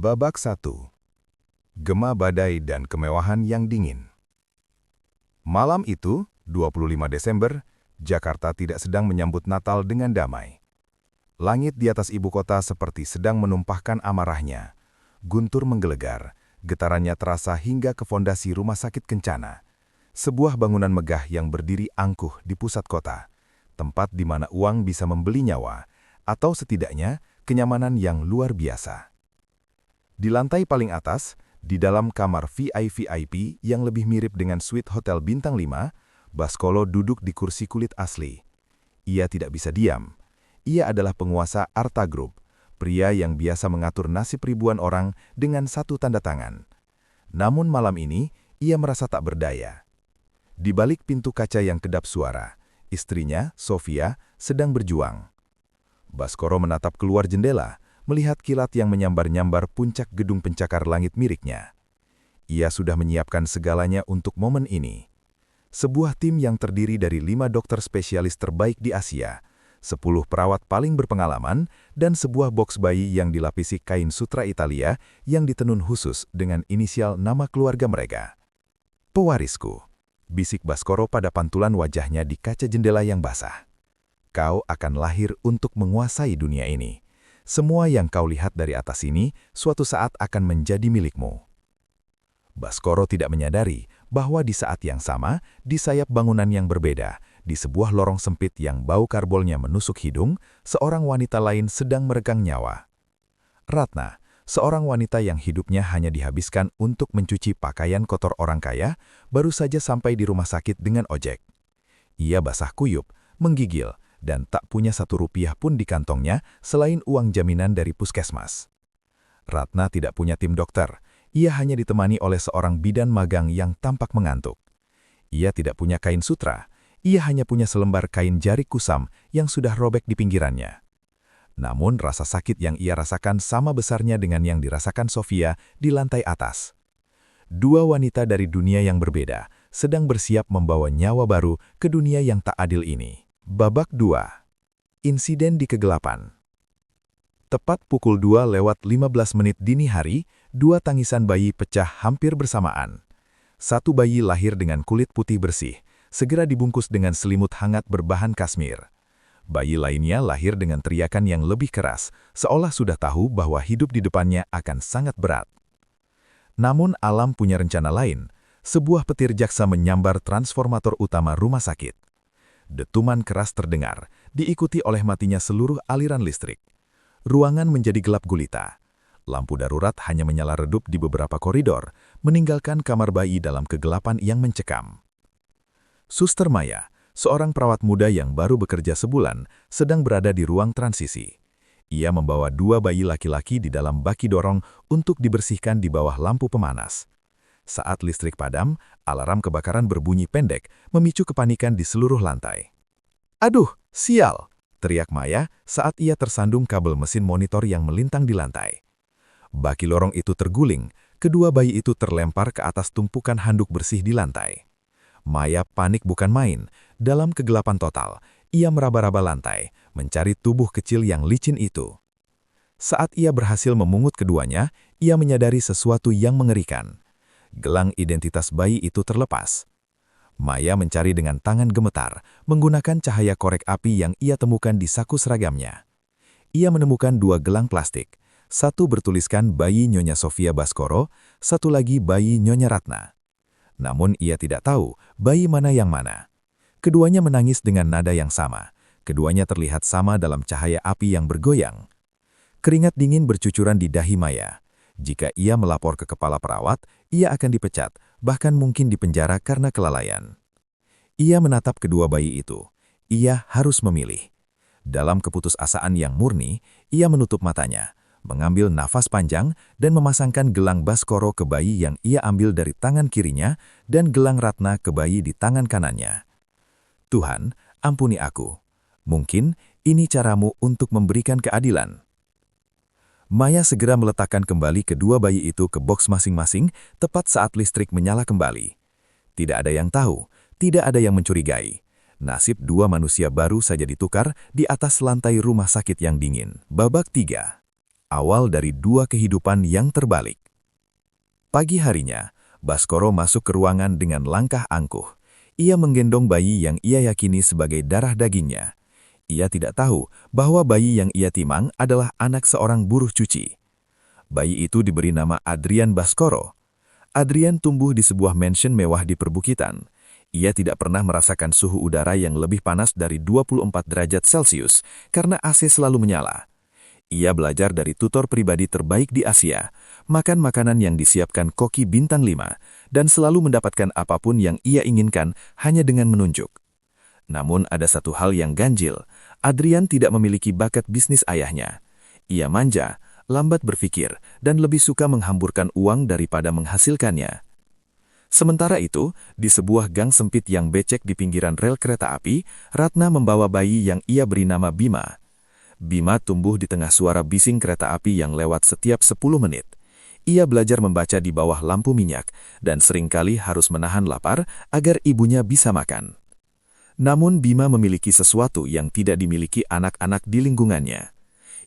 Babak 1. Gema badai dan kemewahan yang dingin. Malam itu, 25 Desember, Jakarta tidak sedang menyambut Natal dengan damai. Langit di atas ibu kota seperti sedang menumpahkan amarahnya. Guntur menggelegar, getarannya terasa hingga ke fondasi rumah sakit Kencana. Sebuah bangunan megah yang berdiri angkuh di pusat kota. Tempat di mana uang bisa membeli nyawa, atau setidaknya kenyamanan yang luar biasa. Di lantai paling atas, di dalam kamar VIP yang lebih mirip dengan suite hotel bintang 5, Baskoro duduk di kursi kulit asli. Ia tidak bisa diam. Ia adalah penguasa Arta Group, pria yang biasa mengatur nasib ribuan orang dengan satu tanda tangan. Namun malam ini, ia merasa tak berdaya. Di balik pintu kaca yang kedap suara, istrinya, Sofia, sedang berjuang. Baskoro menatap keluar jendela, melihat kilat yang menyambar-nyambar puncak gedung pencakar langit miliknya. Ia sudah menyiapkan segalanya untuk momen ini. Sebuah tim yang terdiri dari 5 dokter spesialis terbaik di Asia, 10 perawat paling berpengalaman, dan sebuah boks bayi yang dilapisi kain sutra Italia yang ditenun khusus dengan inisial nama keluarga mereka. "Pewarisku," bisik Baskoro pada pantulan wajahnya di kaca jendela yang basah. "Kau akan lahir untuk menguasai dunia ini. Semua yang kau lihat dari atas ini suatu saat akan menjadi milikmu." Baskoro tidak menyadari bahwa di saat yang sama, di sayap bangunan yang berbeda, di sebuah lorong sempit yang bau karbolnya menusuk hidung, seorang wanita lain sedang meregang nyawa. Ratna, seorang wanita yang hidupnya hanya dihabiskan untuk mencuci pakaian kotor orang kaya, baru saja sampai di rumah sakit dengan ojek. Ia basah kuyup, menggigil, dan tak punya Rp1 pun di kantongnya selain uang jaminan dari puskesmas. Ratna tidak punya tim dokter, ia hanya ditemani oleh seorang bidan magang yang tampak mengantuk. Ia tidak punya kain sutra, ia hanya punya selembar kain jarik kusam yang sudah robek di pinggirannya. Namun rasa sakit yang ia rasakan sama besarnya dengan yang dirasakan Sofia di lantai atas. Dua wanita dari dunia yang berbeda sedang bersiap membawa nyawa baru ke dunia yang tak adil ini. Babak 2. Insiden di kegelapan. Tepat pukul 2:15 dini hari, 2 tangisan bayi pecah hampir bersamaan. Satu bayi lahir dengan kulit putih bersih, segera dibungkus dengan selimut hangat berbahan kasmir. Bayi lainnya lahir dengan teriakan yang lebih keras, seolah sudah tahu bahwa hidup di depannya akan sangat berat. Namun alam punya rencana lain, sebuah petir jaksa menyambar transformator utama rumah sakit. Detuman keras terdengar, diikuti oleh matinya seluruh aliran listrik. Ruangan menjadi gelap gulita. Lampu darurat hanya menyala redup di beberapa koridor, meninggalkan kamar bayi dalam kegelapan yang mencekam. Suster Maya, seorang perawat muda yang baru bekerja sebulan, sedang berada di ruang transisi. Ia membawa 2 bayi laki-laki di dalam baki dorong untuk dibersihkan di bawah lampu pemanas. Saat listrik padam, alarm kebakaran berbunyi pendek, memicu kepanikan di seluruh lantai. "Aduh, sial!" teriak Maya saat ia tersandung kabel mesin monitor yang melintang di lantai. Baki lorong itu terguling, kedua bayi itu terlempar ke atas tumpukan handuk bersih di lantai. Maya panik bukan main. Dalam kegelapan total, ia meraba-raba lantai, mencari tubuh kecil yang licin itu. Saat ia berhasil memungut keduanya, ia menyadari sesuatu yang mengerikan. Gelang identitas bayi itu terlepas. Maya mencari dengan tangan gemetar, menggunakan cahaya korek api yang ia temukan di saku seragamnya. Ia menemukan 2 gelang plastik, satu bertuliskan bayi Nyonya Sofia Baskoro, satu lagi bayi Nyonya Ratna. Namun ia tidak tahu bayi mana yang mana. Keduanya menangis dengan nada yang sama, keduanya terlihat sama dalam cahaya api yang bergoyang. Keringat dingin bercucuran di dahi Maya. Jika ia melapor ke kepala perawat, ia akan dipecat, bahkan mungkin dipenjara karena kelalaian. Ia menatap kedua bayi itu. Ia harus memilih. Dalam keputusasaan yang murni, ia menutup matanya, mengambil nafas panjang, dan memasangkan gelang Baskoro ke bayi yang ia ambil dari tangan kirinya dan gelang Ratna ke bayi di tangan kanannya. "Tuhan, ampuni aku. Mungkin ini caramu untuk memberikan keadilan." Maya segera meletakkan kembali kedua bayi itu ke boks masing-masing tepat saat listrik menyala kembali. Tidak ada yang tahu, tidak ada yang mencurigai. Nasib 2 manusia baru saja ditukar di atas lantai rumah sakit yang dingin. Babak 3. awal dari dua kehidupan yang terbalik. Pagi harinya, Baskoro masuk ke ruangan dengan langkah angkuh. Ia menggendong bayi yang ia yakini sebagai darah dagingnya. Ia tidak tahu bahwa bayi yang ia timang adalah anak seorang buruh cuci. Bayi itu diberi nama Adrian Baskoro. Adrian tumbuh di sebuah mansion mewah di perbukitan. Ia tidak pernah merasakan suhu udara yang lebih panas dari 24 derajat Celcius karena AC selalu menyala. Ia belajar dari tutor pribadi terbaik di Asia, makan makanan yang disiapkan koki bintang 5, dan selalu mendapatkan apapun yang ia inginkan hanya dengan menunjuk. Namun ada satu hal yang ganjil, Adrian tidak memiliki bakat bisnis ayahnya. Ia manja, lambat berpikir, dan lebih suka menghamburkan uang daripada menghasilkannya. Sementara itu, di sebuah gang sempit yang becek di pinggiran rel kereta api, Ratna membawa bayi yang ia beri nama Bima. Bima tumbuh di tengah suara bising kereta api yang lewat setiap 10 menit. Ia belajar membaca di bawah lampu minyak, dan seringkali harus menahan lapar agar ibunya bisa makan. Namun Bima memiliki sesuatu yang tidak dimiliki anak-anak di lingkungannya.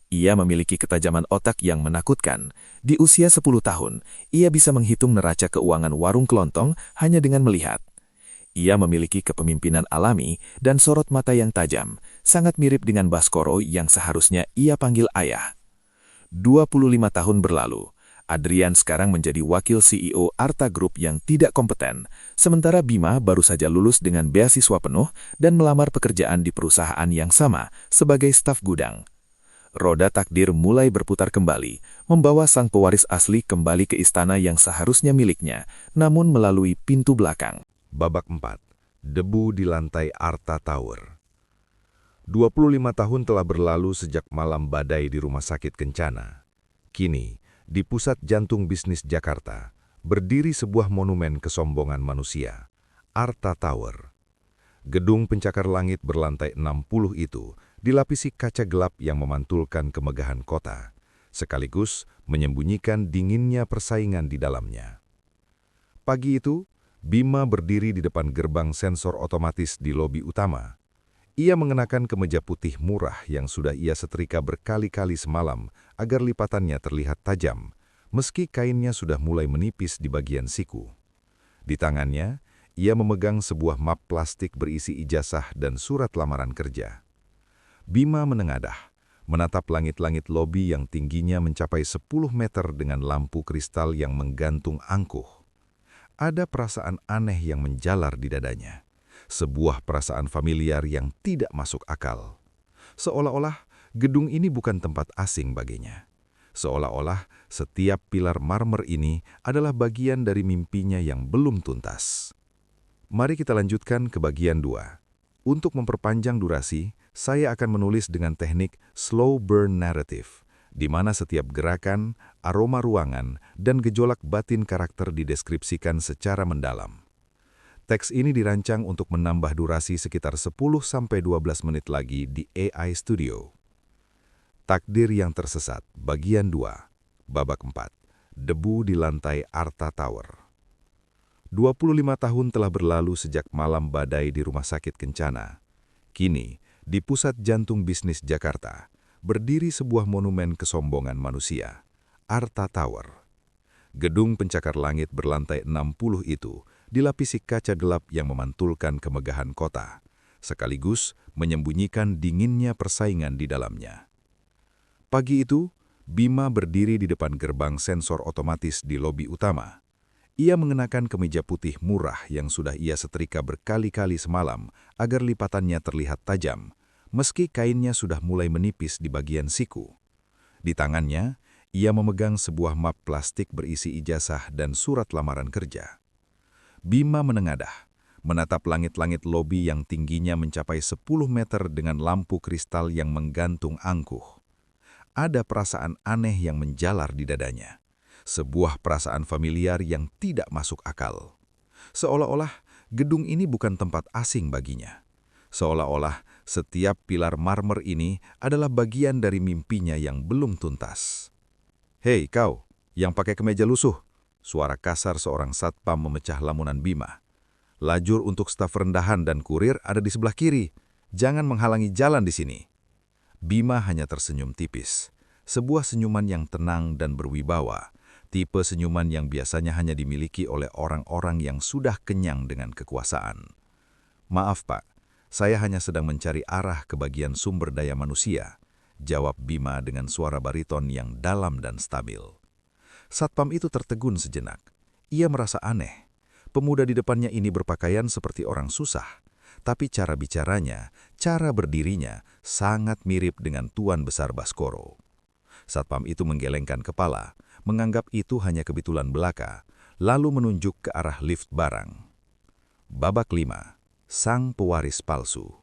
Ia memiliki ketajaman otak yang menakutkan. Di usia 10 tahun, ia bisa menghitung neraca keuangan warung kelontong hanya dengan melihat. Ia memiliki kepemimpinan alami dan sorot mata yang tajam, sangat mirip dengan Baskoro yang seharusnya ia panggil ayah. 25 tahun berlalu, Adrian sekarang menjadi wakil CEO Arta Group yang tidak kompeten, sementara Bima baru saja lulus dengan beasiswa penuh dan melamar pekerjaan di perusahaan yang sama sebagai staf gudang. Roda takdir mulai berputar kembali, membawa sang pewaris asli kembali ke istana yang seharusnya miliknya, namun melalui pintu belakang. Babak 4. Debu di lantai Arta Tower. 25 tahun telah berlalu sejak malam badai di Rumah Sakit Kencana. Kini, di pusat jantung bisnis Jakarta, berdiri sebuah monumen kesombongan manusia, Arta Tower. Gedung pencakar langit berlantai 60 itu dilapisi kaca gelap yang memantulkan kemegahan kota, sekaligus menyembunyikan dinginnya persaingan di dalamnya. Pagi itu, Bima berdiri di depan gerbang sensor otomatis di lobi utama. Ia mengenakan kemeja putih murah yang sudah ia setrika berkali-kali semalam agar lipatannya terlihat tajam, meski kainnya sudah mulai menipis di bagian siku. Di tangannya, ia memegang sebuah map plastik berisi ijazah dan surat lamaran kerja. Bima menengadah, menatap langit-langit lobi yang tingginya mencapai 10 meter dengan lampu kristal yang menggantung angkuh. Ada perasaan aneh yang menjalar di dadanya. Sebuah perasaan familiar yang tidak masuk akal. Seolah-olah gedung ini bukan tempat asing baginya. Seolah-olah setiap pilar marmer ini adalah bagian dari mimpinya yang belum tuntas. Mari kita lanjutkan ke bagian 2. Untuk memperpanjang durasi, saya akan menulis dengan teknik slow burn narrative, di mana setiap gerakan, aroma ruangan, dan gejolak batin karakter dideskripsikan secara mendalam. Teks ini dirancang untuk menambah durasi sekitar 10-12 menit lagi di AI Studio. Takdir yang tersesat, bagian 2, babak 4, debu di lantai Arta Tower. 25 tahun telah berlalu sejak malam badai di Rumah Sakit Kencana. Kini, di pusat jantung bisnis Jakarta, berdiri sebuah monumen kesombongan manusia, Arta Tower. Gedung pencakar langit berlantai 60 itu dilapisi kaca gelap yang memantulkan kemegahan kota, sekaligus menyembunyikan dinginnya persaingan di dalamnya. Pagi itu, Bima berdiri di depan gerbang sensor otomatis di lobi utama. Ia mengenakan kemeja putih murah yang sudah ia setrika berkali-kali semalam agar lipatannya terlihat tajam, meski kainnya sudah mulai menipis di bagian siku. Di tangannya, ia memegang sebuah map plastik berisi ijazah dan surat lamaran kerja. Bima menengadah, menatap langit-langit lobi yang tingginya mencapai 10 meter dengan lampu kristal yang menggantung angkuh. Ada perasaan aneh yang menjalar di dadanya. Sebuah perasaan familiar yang tidak masuk akal. Seolah-olah gedung ini bukan tempat asing baginya. Seolah-olah setiap pilar marmer ini adalah bagian dari mimpinya yang belum tuntas. "Hei kau, yang pakai kemeja lusuh," suara kasar seorang satpam memecah lamunan Bima. "Lajur untuk staf rendahan dan kurir ada di sebelah kiri. Jangan menghalangi jalan di sini." Bima hanya tersenyum tipis. Sebuah senyuman yang tenang dan berwibawa, tipe senyuman yang biasanya hanya dimiliki oleh orang-orang yang sudah kenyang dengan kekuasaan. "Maaf Pak, saya hanya sedang mencari arah ke bagian sumber daya manusia," jawab Bima dengan suara bariton yang dalam dan stabil. Satpam itu tertegun sejenak. Ia merasa aneh. Pemuda di depannya ini berpakaian seperti orang susah, tapi cara bicaranya, cara berdirinya sangat mirip dengan Tuan Besar Baskoro. Satpam itu menggelengkan kepala, menganggap itu hanya kebetulan belaka, lalu menunjuk ke arah lift barang. Babak 5. Sang pewaris palsu.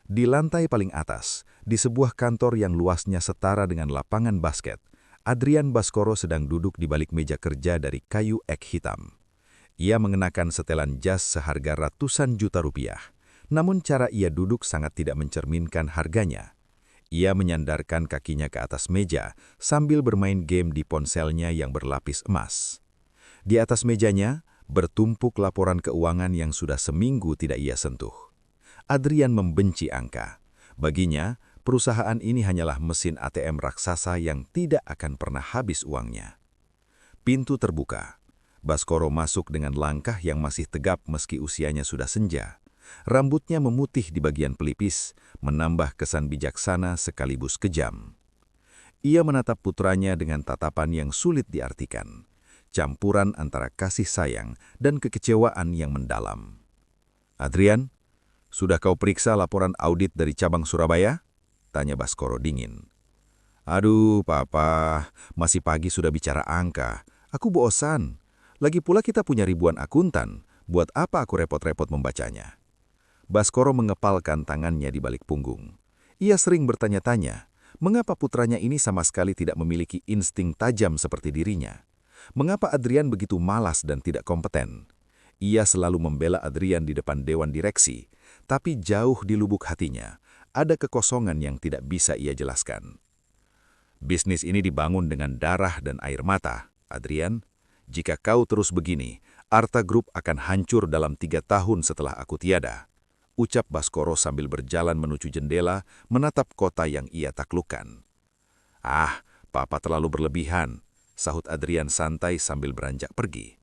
Di lantai paling atas, di sebuah kantor yang luasnya setara dengan lapangan basket, Adrian Baskoro sedang duduk di balik meja kerja dari kayu ek hitam. Ia mengenakan setelan jas seharga ratusan juta rupiah, namun cara ia duduk sangat tidak mencerminkan harganya. Ia menyandarkan kakinya ke atas meja sambil bermain game di ponselnya yang berlapis emas. Di atas mejanya, bertumpuk laporan keuangan yang sudah seminggu tidak ia sentuh. Adrian membenci angka. Baginya, perusahaan ini hanyalah mesin ATM raksasa yang tidak akan pernah habis uangnya. Pintu terbuka. Baskoro masuk dengan langkah yang masih tegap meski usianya sudah senja. Rambutnya memutih di bagian pelipis, menambah kesan bijaksana sekaligus kejam. Ia menatap putranya dengan tatapan yang sulit diartikan, campuran antara kasih sayang dan kekecewaan yang mendalam. "Adrian, sudah kau periksa laporan audit dari cabang Surabaya?" tanya Baskoro dingin. "Aduh, Papa, masih pagi sudah bicara angka. Aku bosan. Lagi pula kita punya ribuan akuntan. Buat apa aku repot-repot membacanya?" Baskoro mengepalkan tangannya di balik punggung. Ia sering bertanya-tanya, mengapa putranya ini sama sekali tidak memiliki insting tajam seperti dirinya? Mengapa Adrian begitu malas dan tidak kompeten? Ia selalu membela Adrian di depan dewan direksi, tapi jauh di lubuk hatinya, ada kekosongan yang tidak bisa ia jelaskan. "Bisnis ini dibangun dengan darah dan air mata, Adrian. Jika kau terus begini, Arta Group akan hancur dalam 3 tahun setelah aku tiada," ucap Baskoro sambil berjalan menuju jendela menatap kota yang ia taklukkan. "Ah, Papa terlalu berlebihan," sahut Adrian santai sambil beranjak pergi.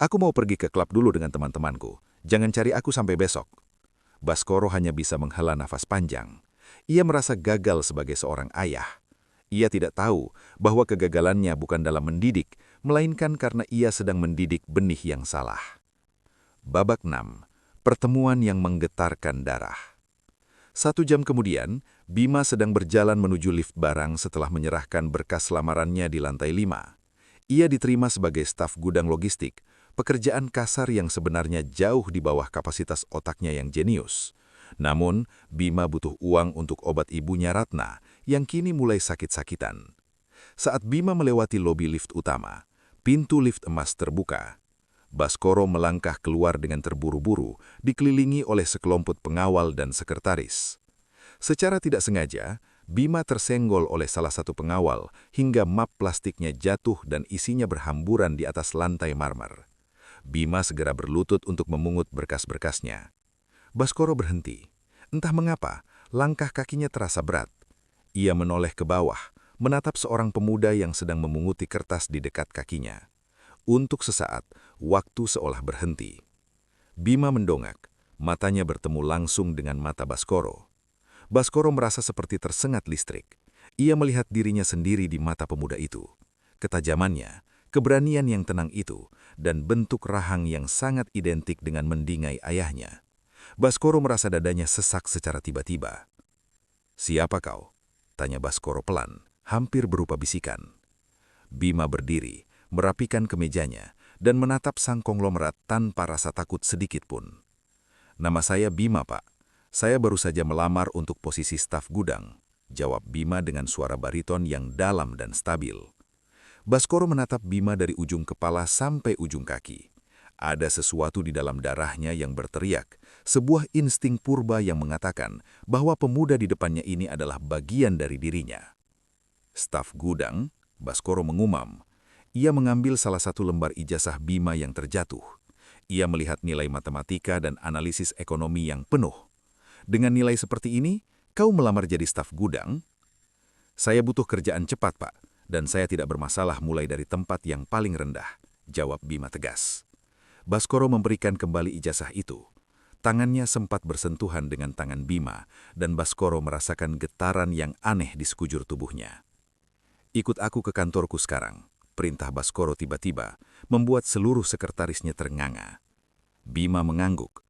"Aku mau pergi ke klub dulu dengan teman-temanku. Jangan cari aku sampai besok." Baskoro hanya bisa menghela nafas panjang. Ia merasa gagal sebagai seorang ayah. Ia tidak tahu bahwa kegagalannya bukan dalam mendidik, melainkan karena ia sedang mendidik benih yang salah. Babak 6. Pertemuan yang menggetarkan darah. 1 jam kemudian, Bima sedang berjalan menuju lift barang setelah menyerahkan berkas lamarannya di lantai 5. Ia diterima sebagai staf gudang logistik, pekerjaan kasar yang sebenarnya jauh di bawah kapasitas otaknya yang jenius. Namun, Bima butuh uang untuk obat ibunya Ratna, yang kini mulai sakit-sakitan. Saat Bima melewati lobi lift utama, pintu lift emas terbuka. Baskoro melangkah keluar dengan terburu-buru, dikelilingi oleh sekelompok pengawal dan sekretaris. Secara tidak sengaja, Bima tersenggol oleh salah satu pengawal hingga map plastiknya jatuh dan isinya berhamburan di atas lantai marmer. Bima segera berlutut untuk memungut berkas-berkasnya. Baskoro berhenti. Entah mengapa, langkah kakinya terasa berat. Ia menoleh ke bawah, menatap seorang pemuda yang sedang memunguti kertas di dekat kakinya. Untuk sesaat, waktu seolah berhenti. Bima mendongak, matanya bertemu langsung dengan mata Baskoro. Baskoro merasa seperti tersengat listrik. Ia melihat dirinya sendiri di mata pemuda itu. Ketajamannya, keberanian yang tenang itu, dan bentuk rahang yang sangat identik dengan mendingai ayahnya. Baskoro merasa dadanya sesak secara tiba-tiba. "Siapa kau?" tanya Baskoro pelan, hampir berupa bisikan. Bima berdiri, merapikan kemejanya, dan menatap sang konglomerat tanpa rasa takut sedikit pun. "Nama saya Bima, Pak. Saya baru saja melamar untuk posisi staf gudang," jawab Bima dengan suara bariton yang dalam dan stabil. Baskoro menatap Bima dari ujung kepala sampai ujung kaki. Ada sesuatu di dalam darahnya yang berteriak, sebuah insting purba yang mengatakan bahwa pemuda di depannya ini adalah bagian dari dirinya. "Staf gudang?" Baskoro mengumam. Ia mengambil salah satu lembar ijazah Bima yang terjatuh. Ia melihat nilai matematika dan analisis ekonomi yang penuh. "Dengan nilai seperti ini, kau melamar jadi staf gudang?" Saya butuh kerjaan cepat, Pak, dan saya tidak bermasalah mulai dari tempat yang paling rendah, jawab Bima tegas. Baskoro memberikan kembali ijazah itu. Tangannya sempat bersentuhan dengan tangan Bima, dan Baskoro merasakan getaran yang aneh di sekujur tubuhnya. Ikut aku ke kantorku sekarang, perintah Baskoro tiba-tiba, membuat seluruh sekretarisnya ternganga. Bima mengangguk.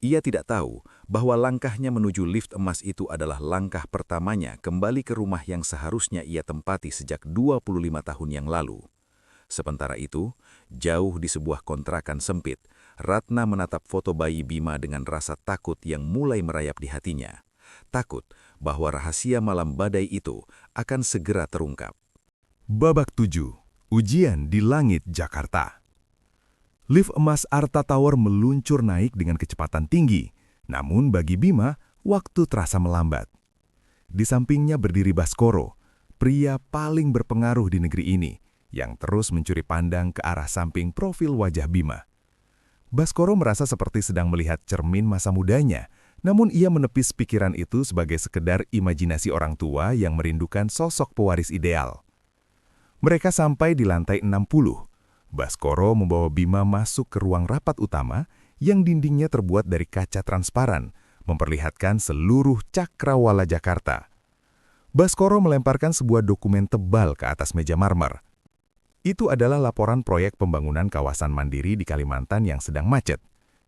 Ia tidak tahu bahwa langkahnya menuju lift emas itu adalah langkah pertamanya kembali ke rumah yang seharusnya ia tempati sejak 25 tahun yang lalu. Sementara itu, jauh di sebuah kontrakan sempit, Ratna menatap foto bayi Bima dengan rasa takut yang mulai merayap di hatinya. Takut bahwa rahasia malam badai itu akan segera terungkap. Babak 7. Ujian di langit Jakarta. Lift emas Arta Tower meluncur naik dengan kecepatan tinggi, namun bagi Bima, waktu terasa melambat. Di sampingnya berdiri Baskoro, pria paling berpengaruh di negeri ini, yang terus mencuri pandang ke arah samping profil wajah Bima. Baskoro merasa seperti sedang melihat cermin masa mudanya, namun ia menepis pikiran itu sebagai sekedar imajinasi orang tua yang merindukan sosok pewaris ideal. Mereka sampai di lantai 60. Baskoro membawa Bima masuk ke ruang rapat utama yang dindingnya terbuat dari kaca transparan, memperlihatkan seluruh cakrawala Jakarta. Baskoro melemparkan sebuah dokumen tebal ke atas meja marmer. Itu adalah laporan proyek pembangunan kawasan mandiri di Kalimantan yang sedang macet.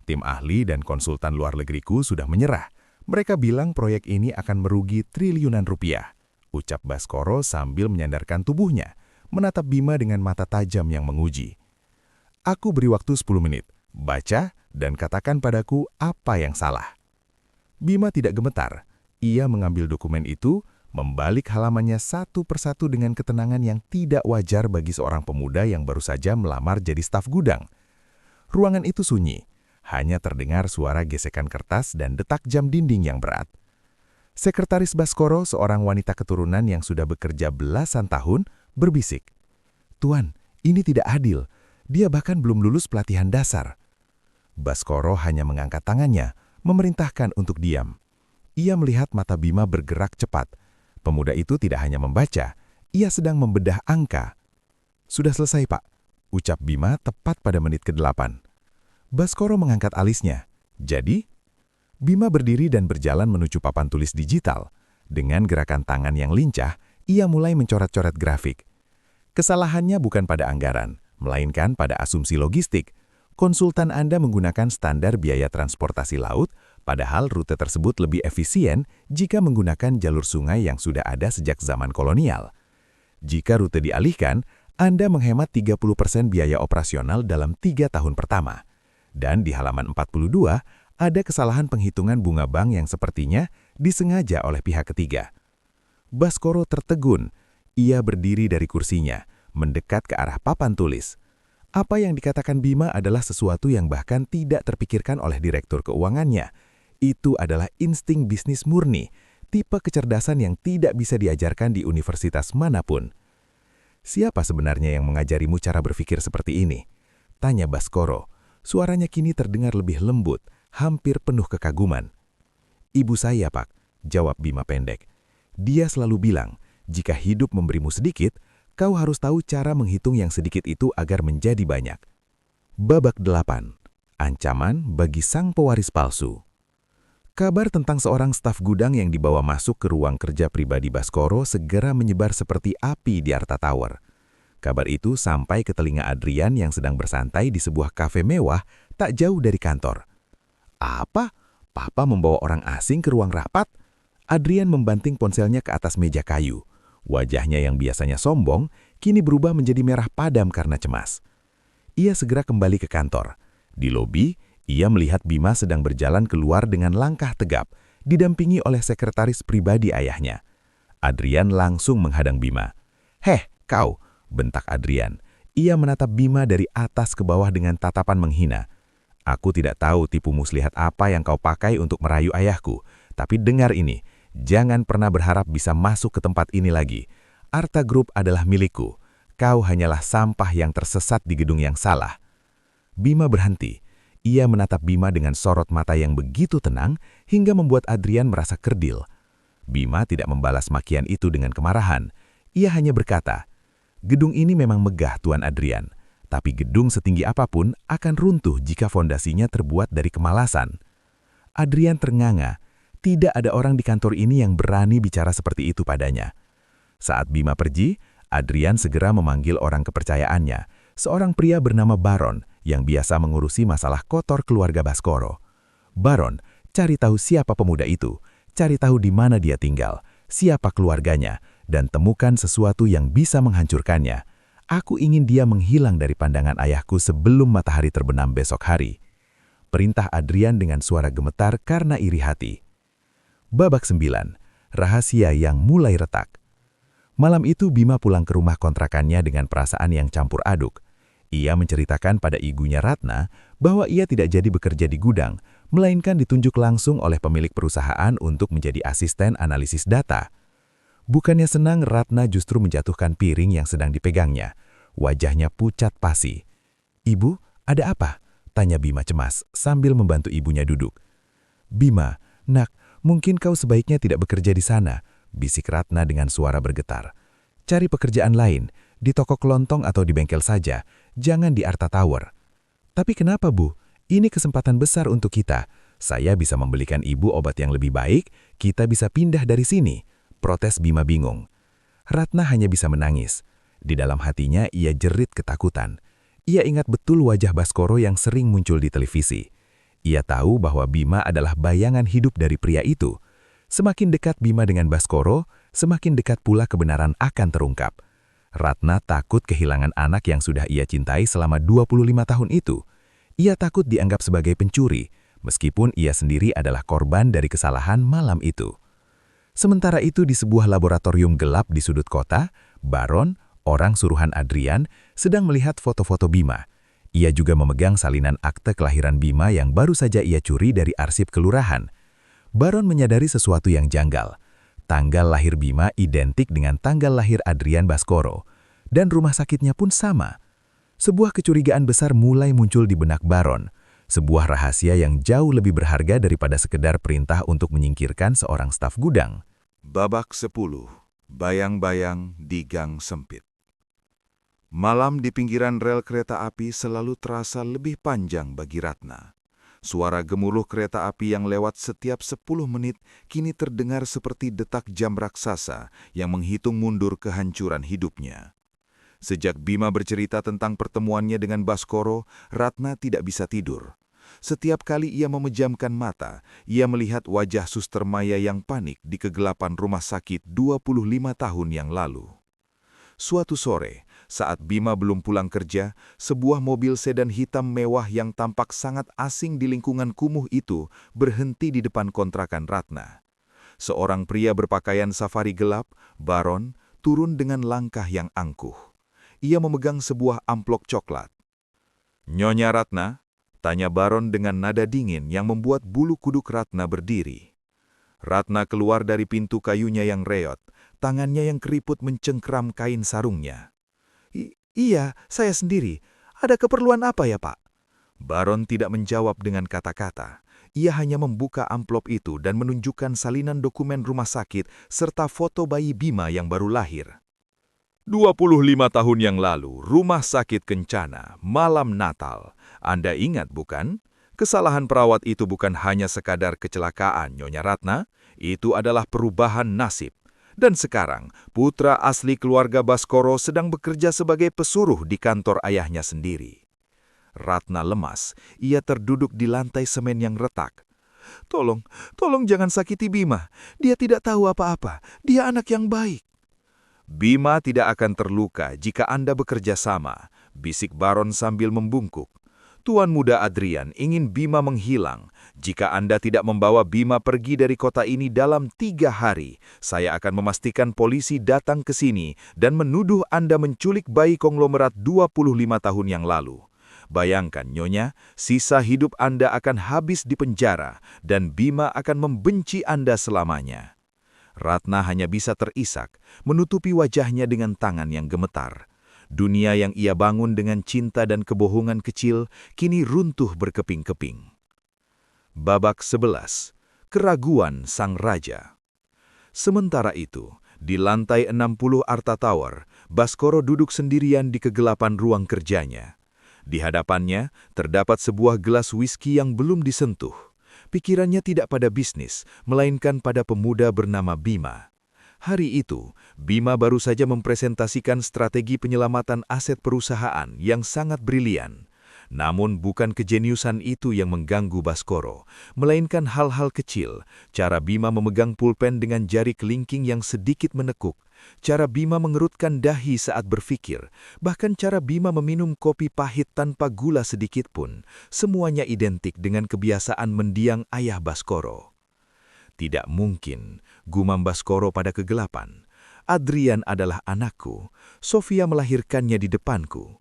Tim ahli dan konsultan luar negeriku sudah menyerah. Mereka bilang proyek ini akan merugi triliunan rupiah, ucap Baskoro sambil menyandarkan tubuhnya, menatap Bima dengan mata tajam yang menguji. Aku beri waktu 10 menit, baca dan katakan padaku apa yang salah. Bima tidak gemetar. Ia mengambil dokumen itu, membalik halamannya satu persatu dengan ketenangan yang tidak wajar bagi seorang pemuda yang baru saja melamar jadi staf gudang. Ruangan itu sunyi, hanya terdengar suara gesekan kertas dan detak jam dinding yang berat. Sekretaris Baskoro, seorang wanita keturunan yang sudah bekerja belasan tahun, berbisik, "Tuan, ini tidak adil. Dia bahkan belum lulus pelatihan dasar." Baskoro hanya mengangkat tangannya, memerintahkan untuk diam. Ia melihat mata Bima bergerak cepat. Pemuda itu tidak hanya membaca, ia sedang membedah angka. "Sudah selesai, Pak," ucap Bima tepat pada menit ke-8. Baskoro mengangkat alisnya. "Jadi?" Bima berdiri dan berjalan menuju papan tulis digital. Dengan gerakan tangan yang lincah, ia mulai mencoret-coret grafik. Kesalahannya bukan pada anggaran, melainkan pada asumsi logistik. Konsultan Anda menggunakan standar biaya transportasi laut, padahal rute tersebut lebih efisien jika menggunakan jalur sungai yang sudah ada sejak zaman kolonial. Jika rute dialihkan, Anda menghemat 30% biaya operasional dalam 3 tahun pertama. Dan di halaman 42, ada kesalahan penghitungan bunga bank yang sepertinya disengaja oleh pihak ketiga. Baskoro tertegun. Ia berdiri dari kursinya, mendekat ke arah papan tulis. Apa yang dikatakan Bima adalah sesuatu yang bahkan tidak terpikirkan oleh direktur keuangannya. Itu adalah insting bisnis murni, tipe kecerdasan yang tidak bisa diajarkan di universitas manapun. "Siapa sebenarnya yang mengajarimu cara berpikir seperti ini?" tanya Baskoro. Suaranya kini terdengar lebih lembut, hampir penuh kekaguman. "Ibu saya, Pak," jawab Bima pendek. "Dia selalu bilang, jika hidup memberimu sedikit, kau harus tahu cara menghitung yang sedikit itu agar menjadi banyak." Babak 8. Ancaman bagi sang pewaris palsu. Kabar tentang seorang staf gudang yang dibawa masuk ke ruang kerja pribadi Baskoro segera menyebar seperti api di Arta Tower. Kabar itu sampai ke telinga Adrian yang sedang bersantai di sebuah kafe mewah tak jauh dari kantor. "Apa? Papa membawa orang asing ke ruang rapat?" Adrian membanting ponselnya ke atas meja kayu. Wajahnya yang biasanya sombong, kini berubah menjadi merah padam karena cemas. Ia segera kembali ke kantor. Di lobi, ia melihat Bima sedang berjalan keluar dengan langkah tegap, didampingi oleh sekretaris pribadi ayahnya. Adrian langsung menghadang Bima. "Heh, kau!" bentak Adrian. Ia menatap Bima dari atas ke bawah dengan tatapan menghina. "Aku tidak tahu tipu muslihat apa yang kau pakai untuk merayu ayahku, tapi dengar ini. Jangan pernah berharap bisa masuk ke tempat ini lagi. Arta Group adalah milikku. Kau hanyalah sampah yang tersesat di gedung yang salah." Bima berhenti. Ia menatap Bima dengan sorot mata yang begitu tenang hingga membuat Adrian merasa kerdil. Bima tidak membalas makian itu dengan kemarahan. Ia hanya berkata, "Gedung ini memang megah, Tuan Adrian, tapi gedung setinggi apapun akan runtuh jika fondasinya terbuat dari kemalasan." Adrian ternganga. Tidak ada orang di kantor ini yang berani bicara seperti itu padanya. Saat Bima pergi, Adrian segera memanggil orang kepercayaannya, seorang pria bernama Baron yang biasa mengurusi masalah kotor keluarga Baskoro. "Baron, cari tahu siapa pemuda itu, cari tahu di mana dia tinggal, siapa keluarganya, dan temukan sesuatu yang bisa menghancurkannya. Aku ingin dia menghilang dari pandangan ayahku sebelum matahari terbenam besok hari." Perintah Adrian dengan suara gemetar karena iri hati. Babak 9. Rahasia yang mulai retak. Malam itu Bima pulang ke rumah kontrakannya dengan perasaan yang campur aduk. Ia menceritakan pada ibunya Ratna bahwa ia tidak jadi bekerja di gudang, melainkan ditunjuk langsung oleh pemilik perusahaan untuk menjadi asisten analisis data. Bukannya senang, Ratna justru menjatuhkan piring yang sedang dipegangnya. Wajahnya pucat pasi. "Ibu, ada apa?" tanya Bima cemas sambil membantu ibunya duduk. "Bima, nak, mungkin kau sebaiknya tidak bekerja di sana," bisik Ratna dengan suara bergetar. "Cari pekerjaan lain, di toko kelontong atau di bengkel saja, jangan di Arta Tower." "Tapi kenapa, Bu? Ini kesempatan besar untuk kita. Saya bisa membelikan ibu obat yang lebih baik, kita bisa pindah dari sini," protes Bima bingung. Ratna hanya bisa menangis. Di dalam hatinya ia jerit ketakutan. Ia ingat betul wajah Baskoro yang sering muncul di televisi. Ia tahu bahwa Bima adalah bayangan hidup dari pria itu. Semakin dekat Bima dengan Baskoro, semakin dekat pula kebenaran akan terungkap. Ratna takut kehilangan anak yang sudah ia cintai selama 25 tahun itu. Ia takut dianggap sebagai pencuri, meskipun ia sendiri adalah korban dari kesalahan malam itu. Sementara itu di sebuah laboratorium gelap di sudut kota, Baron, orang suruhan Adrian, sedang melihat foto-foto Bima. Ia juga memegang salinan akte kelahiran Bima yang baru saja ia curi dari arsip kelurahan. Baron menyadari sesuatu yang janggal. Tanggal lahir Bima identik dengan tanggal lahir Adrian Baskoro, dan rumah sakitnya pun sama. Sebuah kecurigaan besar mulai muncul di benak Baron, sebuah rahasia yang jauh lebih berharga daripada sekedar perintah untuk menyingkirkan seorang staf gudang. Babak 10. Bayang-bayang di gang sempit. Malam di pinggiran rel kereta api selalu terasa lebih panjang bagi Ratna. Suara gemuruh kereta api yang lewat setiap 10 menit kini terdengar seperti detak jam raksasa yang menghitung mundur kehancuran hidupnya. Sejak Bima bercerita tentang pertemuannya dengan Baskoro, Ratna tidak bisa tidur. Setiap kali ia memejamkan mata, ia melihat wajah Suster Maya yang panik di kegelapan rumah sakit 25 tahun yang lalu. Suatu sore, saat Bima belum pulang kerja, sebuah mobil sedan hitam mewah yang tampak sangat asing di lingkungan kumuh itu berhenti di depan kontrakan Ratna. Seorang pria berpakaian safari gelap, Baron, turun dengan langkah yang angkuh. Ia memegang sebuah amplop coklat. "Nyonya Ratna?" tanya Baron dengan nada dingin yang membuat bulu kuduk Ratna berdiri. Ratna keluar dari pintu kayunya yang reot, tangannya yang keriput mencengkram kain sarungnya. Iya, saya sendiri. Ada keperluan apa ya, Pak?" Baron tidak menjawab dengan kata-kata. Ia hanya membuka amplop itu dan menunjukkan salinan dokumen rumah sakit serta foto bayi Bima yang baru lahir. 25 tahun yang lalu, Rumah Sakit Kencana, malam Natal. Anda ingat bukan? Kesalahan perawat itu bukan hanya sekadar kecelakaan, Nyonya Ratna. Itu adalah perubahan nasib. Dan sekarang, putra asli keluarga Baskoro sedang bekerja sebagai pesuruh di kantor ayahnya sendiri. Ratna lemas. Ia terduduk di lantai semen yang retak. Tolong jangan sakiti Bima. Dia tidak tahu apa-apa. Dia anak yang baik." "Bima tidak akan terluka jika Anda bekerja sama," bisik Baron sambil membungkuk. "Tuan muda Adrian ingin Bima menghilang. Jika Anda tidak membawa Bima pergi dari kota ini dalam 3 hari, saya akan memastikan polisi datang ke sini dan menuduh Anda menculik bayi konglomerat 25 tahun yang lalu. Bayangkan, Nyonya, sisa hidup Anda akan habis di penjara dan Bima akan membenci Anda selamanya." Ratna hanya bisa terisak, menutupi wajahnya dengan tangan yang gemetar. Dunia yang ia bangun dengan cinta dan kebohongan kecil kini runtuh berkeping-keping. Babak 11. Keraguan Sang Raja. Sementara itu, Di lantai 60 Arta Tower, Baskoro duduk sendirian di kegelapan ruang kerjanya. Di hadapannya, terdapat sebuah gelas whisky yang belum disentuh. Pikirannya tidak pada bisnis, melainkan pada pemuda bernama Bima. Hari itu, Bima baru saja mempresentasikan strategi penyelamatan aset perusahaan yang sangat brilian. Namun bukan kejeniusan itu yang mengganggu Baskoro, melainkan hal-hal kecil, cara Bima memegang pulpen dengan jari kelingking yang sedikit menekuk, cara Bima mengerutkan dahi saat berpikir, bahkan cara Bima meminum kopi pahit tanpa gula sedikit pun, semuanya identik dengan kebiasaan mendiang ayah Baskoro. Tidak mungkin, gumam Baskoro pada kegelapan. Adrian adalah anakku, Sofia melahirkannya di depanku.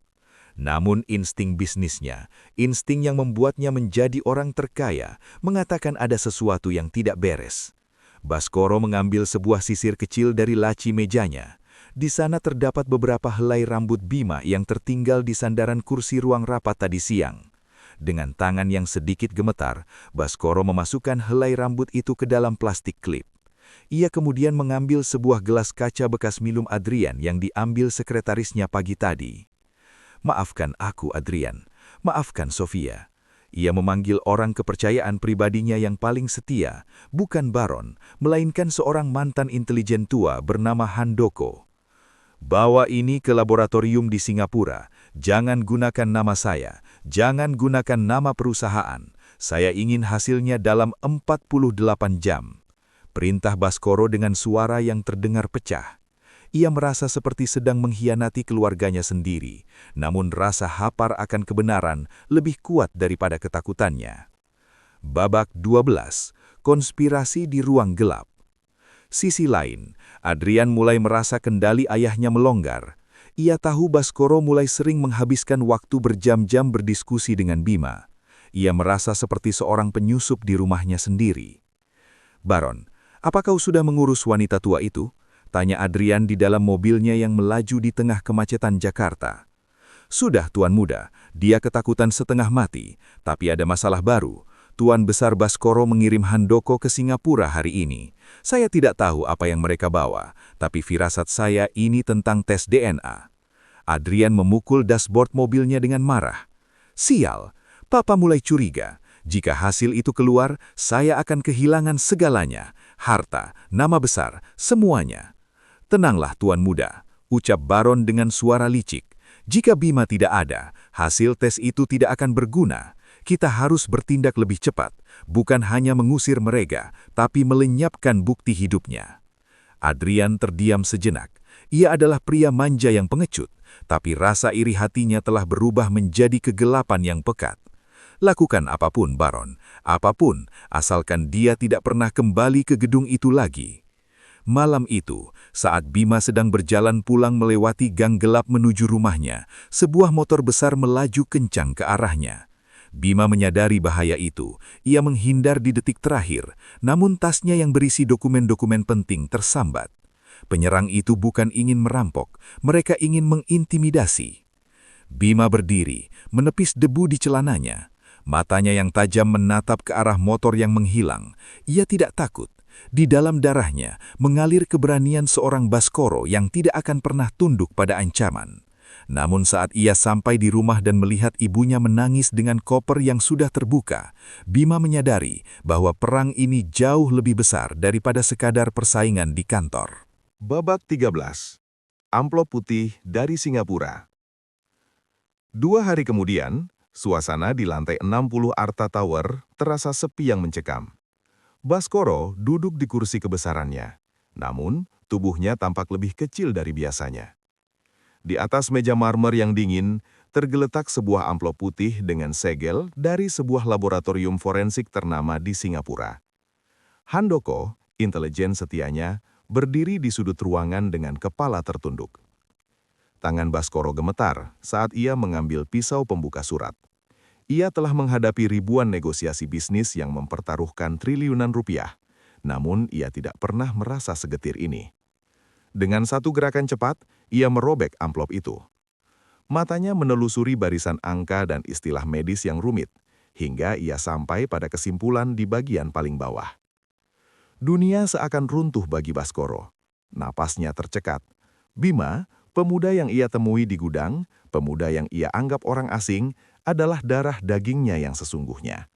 Namun insting bisnisnya, insting yang membuatnya menjadi orang terkaya, mengatakan ada sesuatu yang tidak beres. Baskoro mengambil sebuah sisir kecil dari laci mejanya. Di sana terdapat beberapa helai rambut Bima yang tertinggal di sandaran kursi ruang rapat tadi siang. Dengan tangan yang sedikit gemetar, Baskoro memasukkan helai rambut itu ke dalam plastik klip. Ia kemudian mengambil sebuah gelas kaca bekas minum Adrian yang diambil sekretarisnya pagi tadi. Maafkan aku, Adrian. Maafkan Sofia. Ia memanggil orang kepercayaan pribadinya yang paling setia, bukan Baron, melainkan seorang mantan intelijen tua bernama Handoko. Bawa ini ke laboratorium di Singapura. Jangan gunakan nama saya. Jangan gunakan nama perusahaan. Saya ingin hasilnya dalam 48 jam. Perintah Baskoro dengan suara yang terdengar pecah. Ia merasa seperti sedang mengkhianati keluarganya sendiri, namun rasa hapar akan kebenaran lebih kuat daripada ketakutannya. Babak 12. Konspirasi di ruang gelap. Sisi lain, Adrian mulai merasa kendali ayahnya melonggar. Ia tahu Baskoro mulai sering menghabiskan waktu berjam-jam berdiskusi dengan Bima. Ia merasa seperti seorang penyusup di rumahnya sendiri. Baron, apa kau sudah mengurus wanita tua itu? Tanya Adrian di dalam mobilnya yang melaju di tengah kemacetan Jakarta. Sudah, Tuan Muda, dia ketakutan setengah mati, tapi ada masalah baru. Tuan Besar Baskoro mengirim Handoko ke Singapura hari ini. Saya tidak tahu apa yang mereka bawa, tapi firasat saya ini tentang tes DNA. Adrian memukul dashboard mobilnya dengan marah. Sial, Papa mulai curiga. Jika hasil itu keluar, saya akan kehilangan segalanya. Harta, nama besar, semuanya. Tenanglah, Tuan Muda, ucap Baron dengan suara licik. Jika Bima tidak ada, hasil tes itu tidak akan berguna. Kita harus bertindak lebih cepat, bukan hanya mengusir mereka, tapi melenyapkan bukti hidupnya. Adrian terdiam sejenak. Ia adalah pria manja yang pengecut, tapi rasa iri hatinya telah berubah menjadi kegelapan yang pekat. Lakukan apapun, Baron, apapun, asalkan dia tidak pernah kembali ke gedung itu lagi. Malam itu, saat Bima sedang berjalan pulang melewati gang gelap menuju rumahnya, sebuah motor besar melaju kencang ke arahnya. Bima menyadari bahaya itu. Ia menghindar di detik terakhir, namun tasnya yang berisi dokumen-dokumen penting tersambat. Penyerang itu bukan ingin merampok, mereka ingin mengintimidasi. Bima berdiri, menepis debu di celananya. Matanya yang tajam menatap ke arah motor yang menghilang. Ia tidak takut. Di dalam darahnya mengalir keberanian seorang Baskoro yang tidak akan pernah tunduk pada ancaman. Namun saat ia sampai di rumah dan melihat ibunya menangis dengan koper yang sudah terbuka, Bima menyadari bahwa perang ini jauh lebih besar daripada sekadar persaingan di kantor. Babak 13. Amplop putih dari Singapura. 2 hari kemudian, suasana di lantai 60 Arta Tower terasa sepi yang mencekam. Baskoro duduk di kursi kebesarannya, namun tubuhnya tampak lebih kecil dari biasanya. Di atas meja marmer yang dingin, tergeletak sebuah amplop putih dengan segel dari sebuah laboratorium forensik ternama di Singapura. Handoko, intelijen setianya, berdiri di sudut ruangan dengan kepala tertunduk. Tangan Baskoro gemetar saat ia mengambil pisau pembuka surat. Ia telah menghadapi ribuan negosiasi bisnis yang mempertaruhkan triliunan rupiah, namun ia tidak pernah merasa segetir ini. Dengan satu gerakan cepat, ia merobek amplop itu. Matanya menelusuri barisan angka dan istilah medis yang rumit, hingga ia sampai pada kesimpulan di bagian paling bawah. Dunia seakan runtuh bagi Baskoro. Napasnya tercekat. Bima, pemuda yang ia temui di gudang, pemuda yang ia anggap orang asing, adalah darah dagingnya yang sesungguhnya.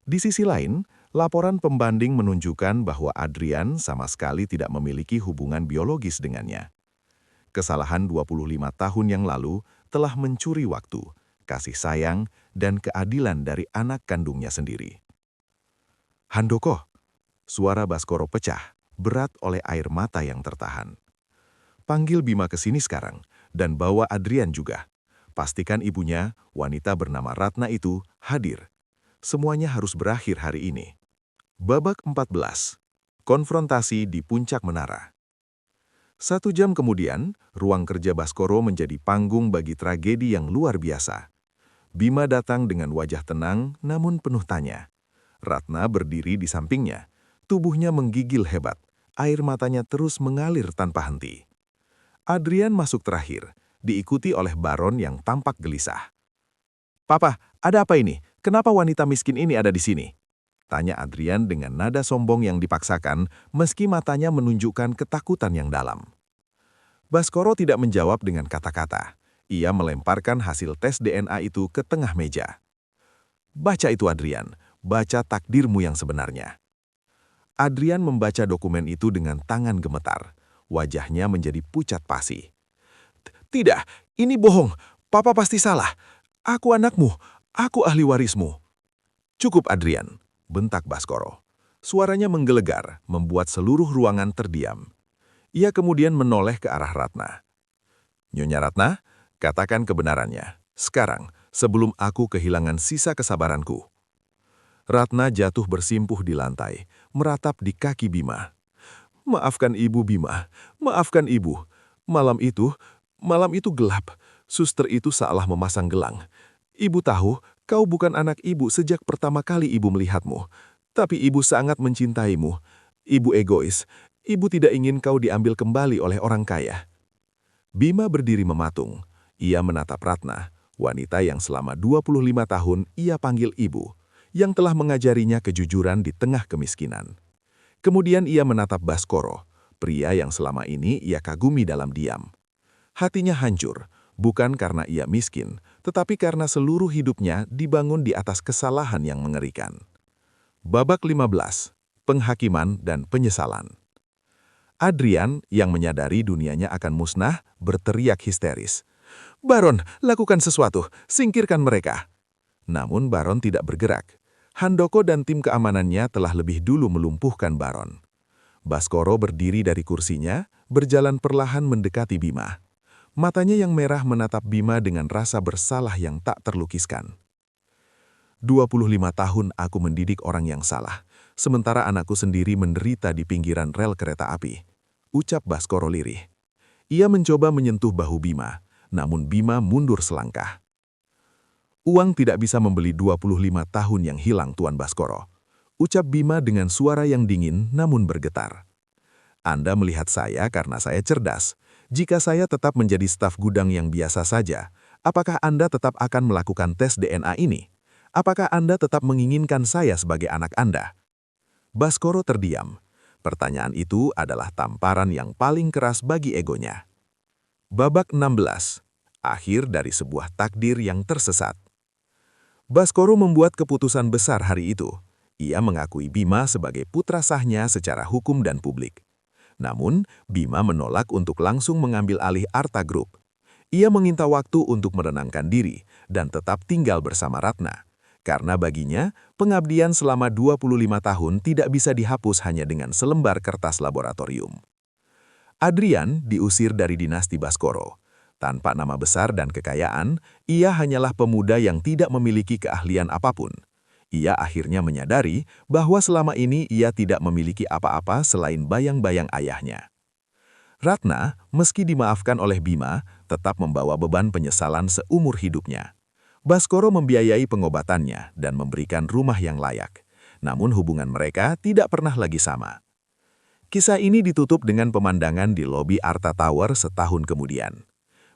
Di sisi lain, laporan pembanding menunjukkan bahwa Adrian sama sekali tidak memiliki hubungan biologis dengannya. Kesalahan 25 tahun yang lalu telah mencuri waktu, kasih sayang, dan keadilan dari anak kandungnya sendiri. Handoko, suara Baskoro pecah, berat oleh air mata yang tertahan. Panggil Bima ke sini sekarang, dan bawa Adrian juga. Pastikan ibunya, wanita bernama Ratna itu, hadir. Semuanya harus berakhir hari ini. Babak 14. Konfrontasi di puncak menara. 1 jam kemudian, ruang kerja Baskoro menjadi panggung bagi tragedi yang luar biasa. Bima datang dengan wajah tenang namun penuh tanya. Ratna berdiri di sampingnya. Tubuhnya menggigil hebat. Air matanya terus mengalir tanpa henti. Adrian masuk terakhir, diikuti oleh Baron yang tampak gelisah. "Papa, ada apa ini? Kenapa wanita miskin ini ada di sini?" Tanya Adrian dengan nada sombong yang dipaksakan, meski matanya menunjukkan ketakutan yang dalam. Baskoro tidak menjawab dengan kata-kata. Ia melemparkan hasil tes DNA itu ke tengah meja. "Baca itu, Adrian. Baca takdirmu yang sebenarnya." Adrian membaca dokumen itu dengan tangan gemetar. Wajahnya menjadi pucat pasi. "Tidak, ini bohong. Papa pasti salah. Aku anakmu. Aku ahli warismu." "Cukup, Adrian," bentak Baskoro. Suaranya menggelegar, membuat seluruh ruangan terdiam. Ia kemudian menoleh ke arah Ratna. "Nyonya Ratna, katakan kebenarannya. Sekarang, sebelum aku kehilangan sisa kesabaranku." Ratna jatuh bersimpuh di lantai, meratap di kaki Bima. "Maafkan ibu, Bima. Maafkan ibu. Malam itu gelap. Suster itu salah memasang gelang. Ibu tahu, kau bukan anak ibu sejak pertama kali ibu melihatmu. Tapi ibu sangat mencintaimu. Ibu egois. Ibu tidak ingin kau diambil kembali oleh orang kaya." Bima berdiri mematung. Ia menatap Ratna, wanita yang selama 25 tahun ia panggil ibu, yang telah mengajarinya kejujuran di tengah kemiskinan. Kemudian ia menatap Baskoro, pria yang selama ini ia kagumi dalam diam. Hatinya hancur, bukan karena ia miskin, tetapi karena seluruh hidupnya dibangun di atas kesalahan yang mengerikan. Babak 15. Penghakiman dan penyesalan. Adrian, yang menyadari dunianya akan musnah, berteriak histeris. "Baron, lakukan sesuatu, singkirkan mereka." Namun Baron tidak bergerak. Handoko dan tim keamanannya telah lebih dulu melumpuhkan Baron. Baskoro berdiri dari kursinya, berjalan perlahan mendekati Bima. Matanya yang merah menatap Bima dengan rasa bersalah yang tak terlukiskan. 25 tahun aku mendidik orang yang salah, sementara anakku sendiri menderita di pinggiran rel kereta api," ucap Baskoro lirih. Ia mencoba menyentuh bahu Bima, namun Bima mundur selangkah. "Uang tidak bisa membeli 25 tahun yang hilang, Tuan Baskoro," ucap Bima dengan suara yang dingin namun bergetar. "Anda melihat saya karena saya cerdas. Jika saya tetap menjadi staf gudang yang biasa saja, apakah Anda tetap akan melakukan tes DNA ini? Apakah Anda tetap menginginkan saya sebagai anak Anda?" Baskoro terdiam. Pertanyaan itu adalah tamparan yang paling keras bagi egonya. Babak 16. Akhir dari sebuah takdir yang tersesat. Baskoro membuat keputusan besar hari itu. Ia mengakui Bima sebagai putra sahnya secara hukum dan publik. Namun, Bima menolak untuk langsung mengambil alih Arta Group. Ia meminta waktu untuk menenangkan diri dan tetap tinggal bersama Ratna. Karena baginya, pengabdian selama 25 tahun tidak bisa dihapus hanya dengan selembar kertas laboratorium. Adrian diusir dari dinasti Baskoro. Tanpa nama besar dan kekayaan, ia hanyalah pemuda yang tidak memiliki keahlian apapun. Ia akhirnya menyadari bahwa selama ini ia tidak memiliki apa-apa selain bayang-bayang ayahnya. Ratna, meski dimaafkan oleh Bima, tetap membawa beban penyesalan seumur hidupnya. Baskoro membiayai pengobatannya dan memberikan rumah yang layak. Namun hubungan mereka tidak pernah lagi sama. Kisah ini ditutup dengan pemandangan di lobi Arta Tower setahun kemudian.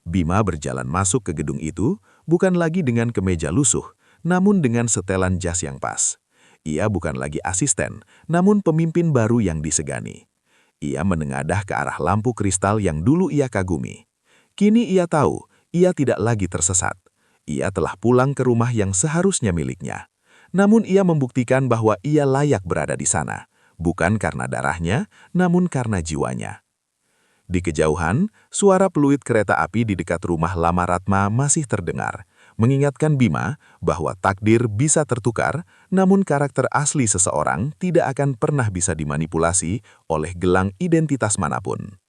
Bima berjalan masuk ke gedung itu, bukan lagi dengan kemeja lusuh, namun dengan setelan jas yang pas. Ia bukan lagi asisten, namun pemimpin baru yang disegani. Ia menengadah ke arah lampu kristal yang dulu ia kagumi. Kini ia tahu, ia tidak lagi tersesat. Ia telah pulang ke rumah yang seharusnya miliknya. Namun ia membuktikan bahwa ia layak berada di sana, bukan karena darahnya, namun karena jiwanya. Di kejauhan, suara peluit kereta api di dekat rumah Lama Ratma masih terdengar, mengingatkan Bima bahwa takdir bisa tertukar, namun karakter asli seseorang tidak akan pernah bisa dimanipulasi oleh gelang identitas manapun.